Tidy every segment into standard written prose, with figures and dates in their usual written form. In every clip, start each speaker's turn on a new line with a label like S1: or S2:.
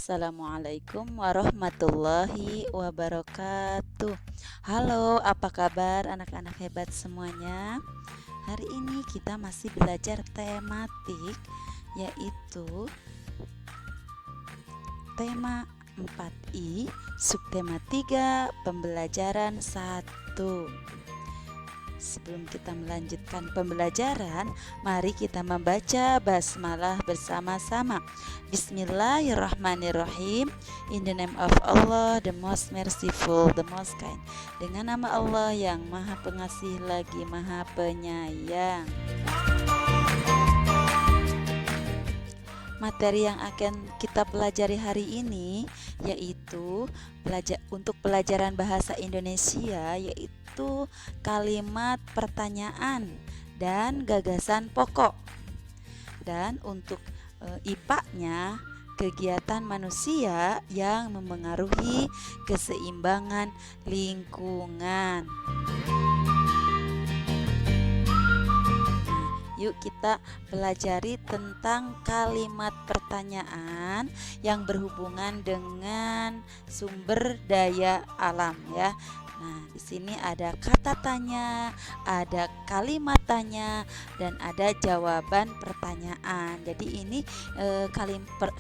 S1: Assalamualaikum warahmatullahi wabarakatuh. Halo, apa kabar anak-anak hebat semuanya? Hari ini kita masih belajar tematik, yaitu tema 4I, subtema 3, pembelajaran 1. Sebelum kita melanjutkan pembelajaran, mari kita membaca basmalah bersama-sama. Bismillahirrahmanirrahim. In the name of Allah, the most merciful, the most kind. Dengan nama Allah yang maha pengasih lagi maha penyayang. Materi yang akan kita pelajari hari ini yaitu untuk pelajaran bahasa Indonesia, yaitu kalimat pertanyaan dan gagasan pokok. Dan untuk IPA-nya, kegiatan manusia yang memengaruhi keseimbangan lingkungan. Yuk kita pelajari tentang kalimat pertanyaan yang berhubungan dengan sumber daya alam ya. Nah, di sini ada kata tanya, ada kalimat tanya, dan ada jawaban pertanyaan. Jadi ini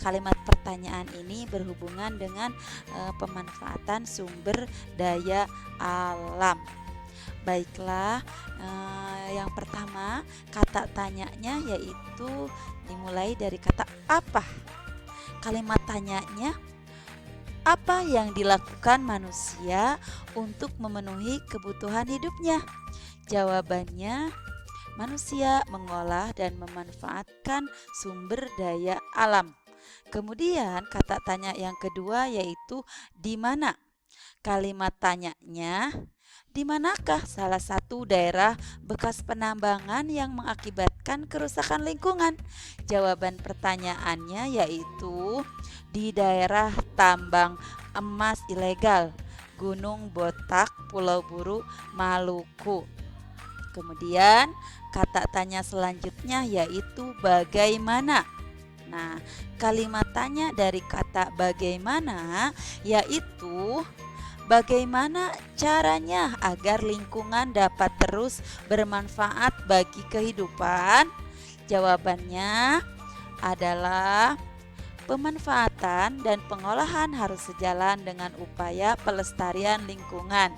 S1: kalimat pertanyaan ini berhubungan dengan pemanfaatan sumber daya alam. Baiklah, yang pertama kata tanyanya yaitu dimulai dari kata apa. Kalimat tanyanya, apa yang dilakukan manusia untuk memenuhi kebutuhan hidupnya? Jawabannya, manusia mengolah dan memanfaatkan sumber daya alam. Kemudian kata tanya yang kedua yaitu di mana. Kalimat tanyanya, di manakah salah satu daerah bekas penambangan yang mengakibatkan kerusakan lingkungan? Jawaban pertanyaannya yaitu di daerah tambang emas ilegal, Gunung Botak, Pulau Buru, Maluku. Kemudian kata tanya selanjutnya yaitu bagaimana. Nah, kalimat tanya dari kata bagaimana yaitu bagaimana caranya agar lingkungan dapat terus bermanfaat bagi kehidupan? Jawabannya adalah pemanfaatan dan pengolahan harus sejalan dengan upaya pelestarian lingkungan.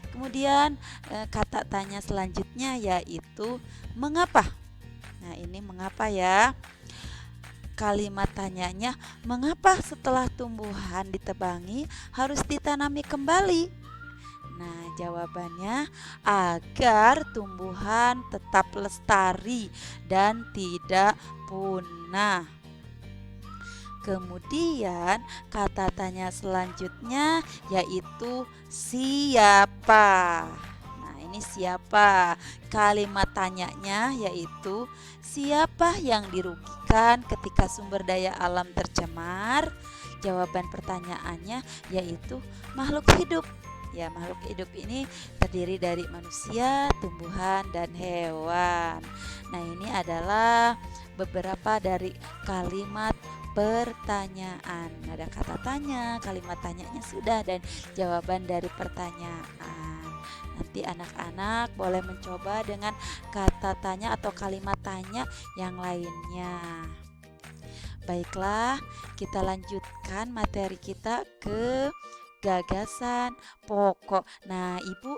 S1: Kemudian kata tanya selanjutnya yaitu mengapa. Nah, ini mengapa ya. Kalimat tanyanya, mengapa setelah tumbuhan ditebangi harus ditanami kembali? Nah, jawabannya agar tumbuhan tetap lestari dan tidak punah. Kemudian kata tanya selanjutnya yaitu siapa. Nah, ini siapa? Kalimat tanyanya yaitu siapa yang dirugikan ketika sumber daya alam tercemar? Jawaban pertanyaannya yaitu makhluk hidup. Ya, makhluk hidup ini terdiri dari manusia, tumbuhan, dan hewan. Nah, ini adalah beberapa dari kalimat pertanyaan. Ada kata tanya, kalimat tanyanya sudah, dan jawaban dari pertanyaan. Nanti anak-anak boleh mencoba dengan kata tanya atau kalimat tanya yang lainnya. Baiklah, kita lanjutkan materi kita ke gagasan pokok. Nah, Ibu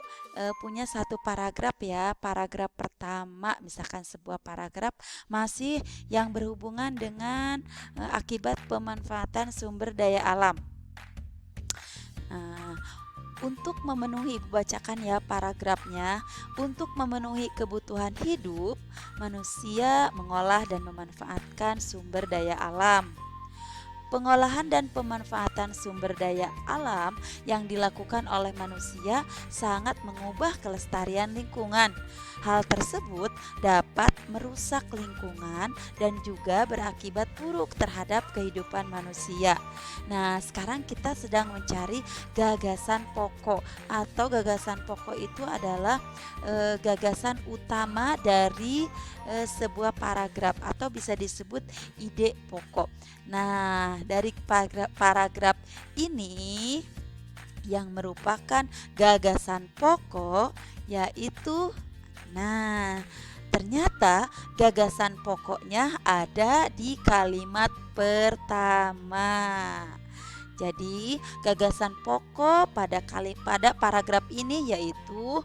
S1: punya satu paragraf ya. Paragraf pertama, misalkan sebuah paragraf masih yang berhubungan dengan akibat pemanfaatan sumber daya alam. Untuk memenuhi, bacakan ya paragrafnya. Untuk memenuhi kebutuhan hidup, manusia mengolah dan memanfaatkan sumber daya alam. Pengolahan dan pemanfaatan sumber daya alam yang dilakukan oleh manusia sangat mengubah kelestarian lingkungan. Hal tersebut dapat merusak lingkungan dan juga berakibat buruk terhadap kehidupan manusia. Nah, sekarang kita sedang mencari gagasan pokok, atau gagasan pokok itu adalah gagasan utama dari sebuah paragraf, atau bisa disebut ide pokok. Nah, Nah, dari paragraf ini yang merupakan gagasan pokok yaitu, nah, ternyata gagasan pokoknya ada di kalimat pertama. Jadi, gagasan pokok pada paragraf ini yaitu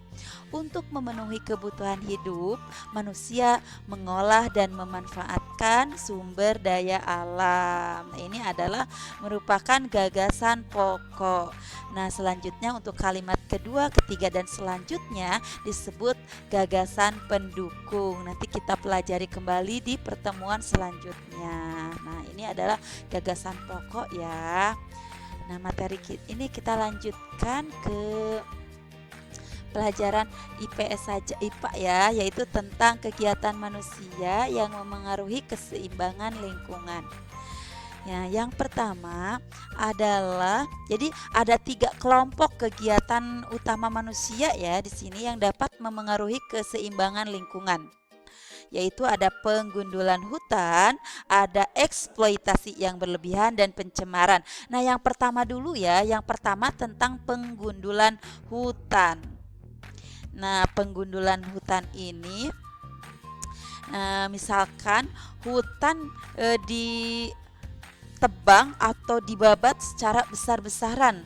S1: untuk memenuhi kebutuhan hidup, manusia mengolah dan memanfaatkan sumber daya alam. Nah, ini adalah merupakan gagasan pokok. Nah, selanjutnya untuk kalimat kedua, ketiga, dan selanjutnya disebut gagasan pendukung. Nanti kita pelajari kembali di pertemuan selanjutnya. Nah, ini adalah gagasan pokok ya. Nah, materi ini kita lanjutkan ke pelajaran IPS saja, IPA ya, yaitu tentang kegiatan manusia yang memengaruhi keseimbangan lingkungan. Ya, yang pertama adalah, jadi ada 3 kelompok kegiatan utama manusia ya di sini yang dapat memengaruhi keseimbangan lingkungan. Yaitu ada penggundulan hutan, ada eksploitasi yang berlebihan dan pencemaran. Nah, yang pertama dulu ya, yang pertama tentang penggundulan hutan. Nah, penggundulan hutan ini misalkan hutan ditebang atau dibabat secara besar-besaran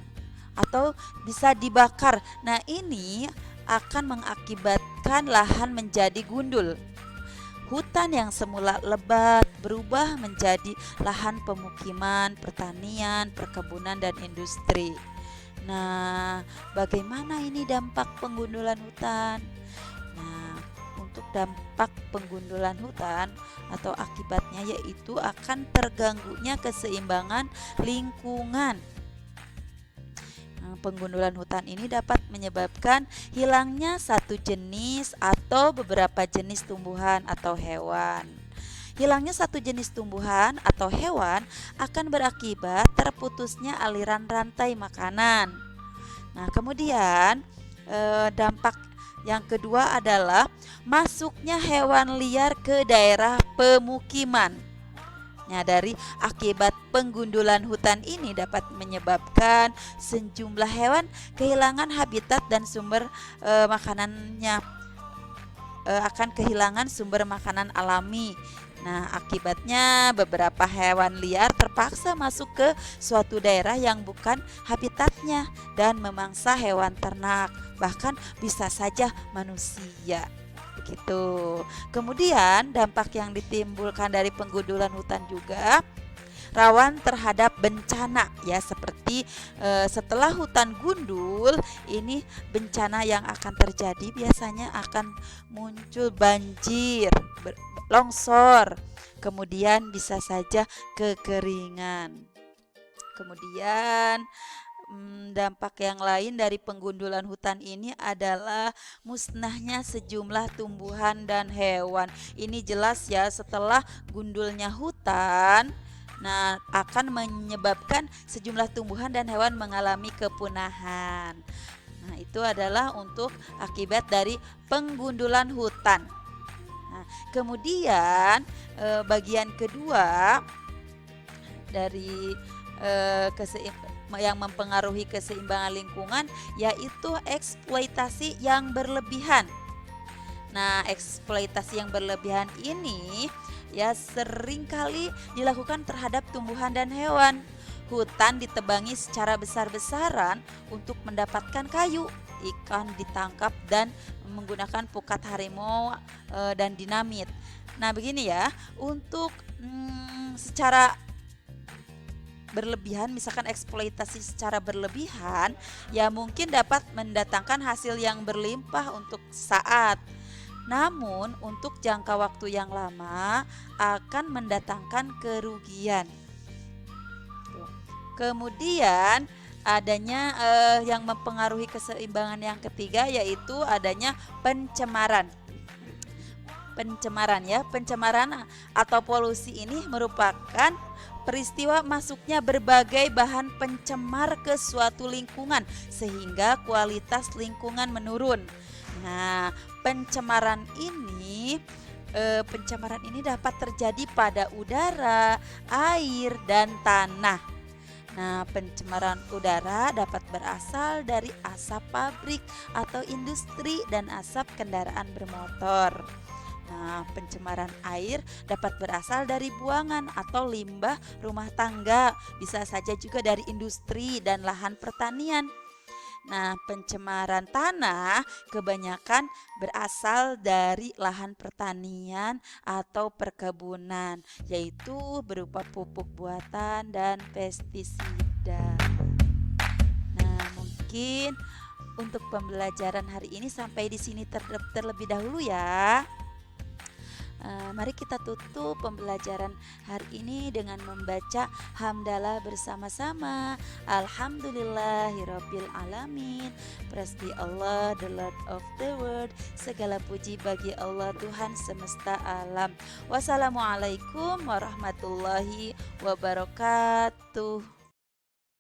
S1: atau bisa dibakar. Nah, ini akan mengakibatkan lahan menjadi gundul. Hutan yang semula lebat berubah menjadi lahan pemukiman, pertanian, perkebunan, dan industri. Nah, bagaimana ini dampak penggundulan hutan? Nah, untuk dampak penggundulan hutan atau akibatnya yaitu akan terganggunya keseimbangan lingkungan. Penggundulan hutan ini dapat menyebabkan hilangnya satu jenis atau beberapa jenis tumbuhan atau hewan. Hilangnya satu jenis tumbuhan atau hewan akan berakibat terputusnya aliran rantai makanan. Nah, kemudian dampak yang kedua adalah masuknya hewan liar ke daerah pemukiman. Dari akibat penggundulan hutan ini dapat menyebabkan sejumlah hewan kehilangan habitat dan sumber makanannya, akan kehilangan sumber makanan alami. Nah, akibatnya beberapa hewan liar terpaksa masuk ke suatu daerah yang bukan habitatnya dan memangsa hewan ternak, bahkan bisa saja manusia. Begitu. Kemudian dampak yang ditimbulkan dari penggundulan hutan juga rawan terhadap bencana ya, seperti setelah hutan gundul ini bencana yang akan terjadi biasanya akan muncul banjir, longsor, kemudian bisa saja kekeringan. Kemudian dampak yang lain dari penggundulan hutan ini adalah musnahnya sejumlah tumbuhan dan hewan. Ini jelas ya, setelah gundulnya hutan, nah akan menyebabkan sejumlah tumbuhan dan hewan mengalami kepunahan. Nah, itu adalah untuk akibat dari penggundulan hutan. Nah, kemudian bagian kedua dari yang mempengaruhi keseimbangan lingkungan yaitu eksploitasi yang berlebihan. Nah, eksploitasi yang berlebihan ini ya seringkali dilakukan terhadap tumbuhan dan hewan. Hutan ditebangi secara besar-besaran untuk mendapatkan kayu, ikan ditangkap dan menggunakan pukat harimau dan dinamit. Nah, begini ya, untuk secara berlebihan, misalkan eksploitasi secara berlebihan ya mungkin dapat mendatangkan hasil yang berlimpah untuk saat, namun untuk jangka waktu yang lama akan mendatangkan kerugian. Kemudian adanya yang mempengaruhi keseimbangan yang ketiga yaitu adanya pencemaran. Pencemaran atau polusi ini merupakan peristiwa masuknya berbagai bahan pencemar ke suatu lingkungan sehingga kualitas lingkungan menurun. Nah, pencemaran ini Pencemaran ini dapat terjadi pada udara, air, dan tanah. Nah, pencemaran udara dapat berasal dari asap pabrik atau industri dan asap kendaraan bermotor. Nah, pencemaran air dapat berasal dari buangan atau limbah rumah tangga, bisa saja juga dari industri dan lahan pertanian. Nah, pencemaran tanah kebanyakan berasal dari lahan pertanian atau perkebunan, yaitu berupa pupuk buatan dan pestisida. Nah, mungkin untuk pembelajaran hari ini sampai di sini terlebih dahulu ya. Mari kita tutup pembelajaran hari ini dengan membaca hamdalah bersama-sama. Alhamdulillahirabbil alamin. Praise be Allah, the Lord of the world. Segala puji bagi Allah, Tuhan semesta alam. Wassalamualaikum warahmatullahi wabarakatuh.